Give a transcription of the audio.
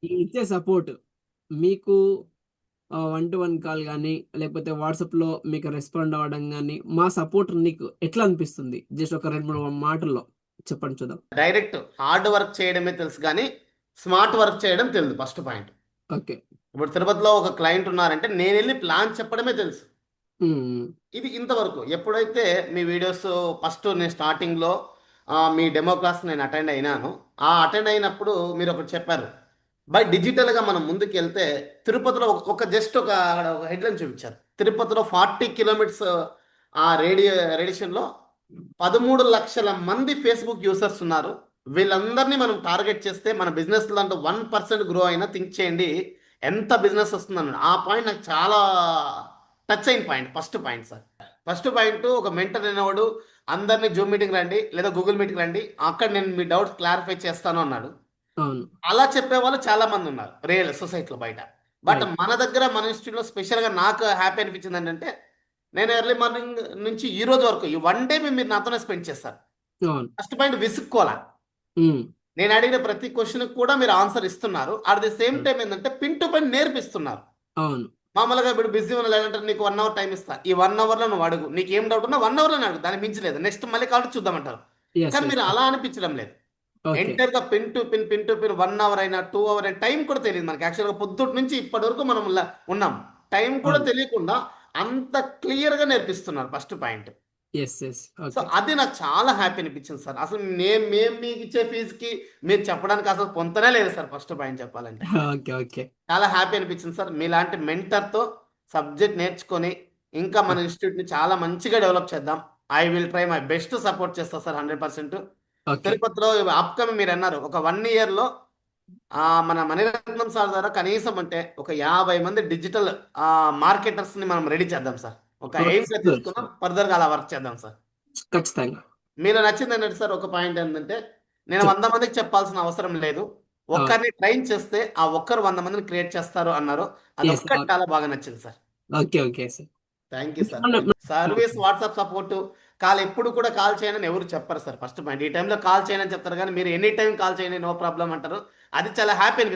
ఈ ఇచ్చే సపోర్ట్ మీకు 1-to-1 కాల్ గానీ, లేకపోతే వాట్సాప్‌లో మీకు రెస్పాండ్ అవ్వడం గానీ, మా సపోర్ట్ నీకు ఎట్లా అనిపిస్తుంది? జస్ట్ ఒక 2, 3 మాటల్లో చెప్పండి చూద్దాం. డైరెక్ట్ హార్డ్ వర్క్ చేయడమే తెలుసు కానీ స్మార్ట్ వర్క్ చేయడం తెలియదు ఫస్ట్ పాయింట్. ఓకే. ఇప్పుడు తిరుపతిలో ఒక క్లయింట్ ఉన్నారంటే నేను వెళ్ళి ప్లాన్ చెప్పడమే తెలుసు. హ్మ్. ఇది ఇంతవరకు ఎప్పుడైతే మీ వీడియోస్ ఫస్ట్ నేను స్టార్టింగ్లో మీ డెమో క్లాస్ నేను అటెండ్ అయినాను. ఆ అటెండ్ అయినప్పుడు మీరు ఒకటి చెప్పారు. బై డిజిటల్గా మనం ముందుకు వెళ్తే తిరుపతిలో ఒక జస్ట్ ఒక హెడ్లైన్ చూపించారు. తిరుపతిలో 40 కిలోమీటర్స్ ఆ రేడియేషన్లో 13 లక్షల మంది ఫేస్బుక్ యూసర్స్ ఉన్నారు. వీళ్ళందరినీ మనం టార్గెట్ చేస్తే మన బిజినెస్ దాంట్లో 1% గ్రో అయినా థింక్ చేయండి ఎంత బిజినెస్ వస్తుందన్నాడు. ఆ పాయింట్ నాకు చాలా టచ్ అయిన point. First point sir. First point ఒక మెంటర్ అనేవాడు అందరినీ జూమ్ మీటింగ్ రండి లేదా గూగుల్ మీటింగ్ రండి, అక్కడ నేను మీ డౌట్స్ క్లారిఫై చేస్తాను అన్నాడు. అవును. అలా చెప్పే వాళ్ళు చాలా మంది ఉన్నారు రియల్ సొసైటీలో బయట. But right. మన దగ్గర మన ఇన్స్టిట్యూట్లో స్పెషల్గా నాకు హ్యాపీ అనిపించింది ఏంటంటే నేను ఎర్లీ మార్నింగ్ నుంచి ఈ రోజు వరకు ఈ వన్ డే మీరు నాతోనే స్పెండ్ చేస్తారు. అవును. ఫస్ట్ పాయింట్ విసుక్కోవాలా. హ్మ్. నేను అడిగిన ప్రతి క్వశ్చన్ కూడా మీరు ఆన్సర్ ఇస్తున్నారు. అట్ ది సేమ్ అవును. టైం ఏంటంటే పిన్ టు పిన్ నేర్పిస్తున్నారు. అవును. మామూలుగా ఇప్పుడు బిజీ ఉన్న లేదంటే నీకు 1 అవర్ టైం ఇస్తా, ఈ 1 అవర్లో నువ్వు అడుగు, నీకు ఏం డౌట్ ఉన్నా 1 అవర్లో అడుగు, దానికి మించలేదు, నెక్స్ట్ మళ్ళీ కాబట్టి చూద్దామంటారు. యెస్. కానీ యెస్. మీరు అలా అనిపించడం లేదు. ఓకే. ఎంటర్గా పిన్ టు పిన్ 1 అవర్ అయినా 2 అవర్ అయినా టైం కూడా తెలియదు మనకి. యాక్చువల్గా పొద్దుటి నుంచి ఇప్పటి వరకు మనం ఉన్నాం. టైం కూడా అవును. తెలియకుండా అంత క్లియర్గా నేర్పిస్తున్నారు first point. Yes. Yes. So okay. అది నాకు చాలా హ్యాపీ అనిపించింది సార్. అసలు మేము మీకు ఇచ్చే ఫీజుకి మీరు చెప్పడానికి అసలు పొంతనే లేదు సార్ ఫస్ట్ పాయింట్ చెప్పాలంటే. ఓకే. ఓకే. చాలా హ్యాపీ అనిపించింది సార్. మీలాంటి మెంటర్తో సబ్జెక్ట్ నేర్చుకొని ఇంకా మన ఓకే. ఇన్స్టిట్యూట్ని చాలా మంచిగా డెవలప్ చేద్దాం. I will try my best support చేస్తా సార్ 100%. ఓకే. తిరుపతిలో అప్కమింగ్ మీరు అన్నారు ఒక 1 ఇయర్లో మన మణిరత్నం సార్ ద్వారా కనీసం అంటే ఒక 50 మంది డిజిటల్ మార్కెటర్స్ని మనం రెడీ చేద్దాం సార్. ఒక ఎయిమ్గా షూర్. తీసుకున్నాం, షూర్. ఫర్దర్గా అలా వర్క్ చేద్దాం సార్. ఖచ్చితంగా. మీలో నచ్చింది ఏంటంటే సార్ ఒక పాయింట్ ఏంటంటే నేను చెప్పు. 100 మందికి చెప్పాల్సిన అవసరం లేదు. అవును. ఒక్కరిని ట్రైన్ చేస్తే ఆ ఒక్కరు 100 మందిని క్రియేట్ చేస్తారు అన్నారు. అది యెస్. ఒక్కటి అవును. చాలా బాగా నచ్చింది sir. Okay. Okay sir. Thank you sir. ఇంకేమన్నా thank you. Service WhatsApp support call ఎప్పుడు కూడా కాల్ చేయనని ఎవరు చెప్పరు సార్. ఫస్ట్ పాయింట్ ఈ టైంలో కాల్ చేయనని చెప్తారు కానీ మీరు ఎనీ టైం కాల్ చేయండి నో ప్రాబ్లం అంటారు. అది చాలా హ్యాపీ అనిపిస్తుంది.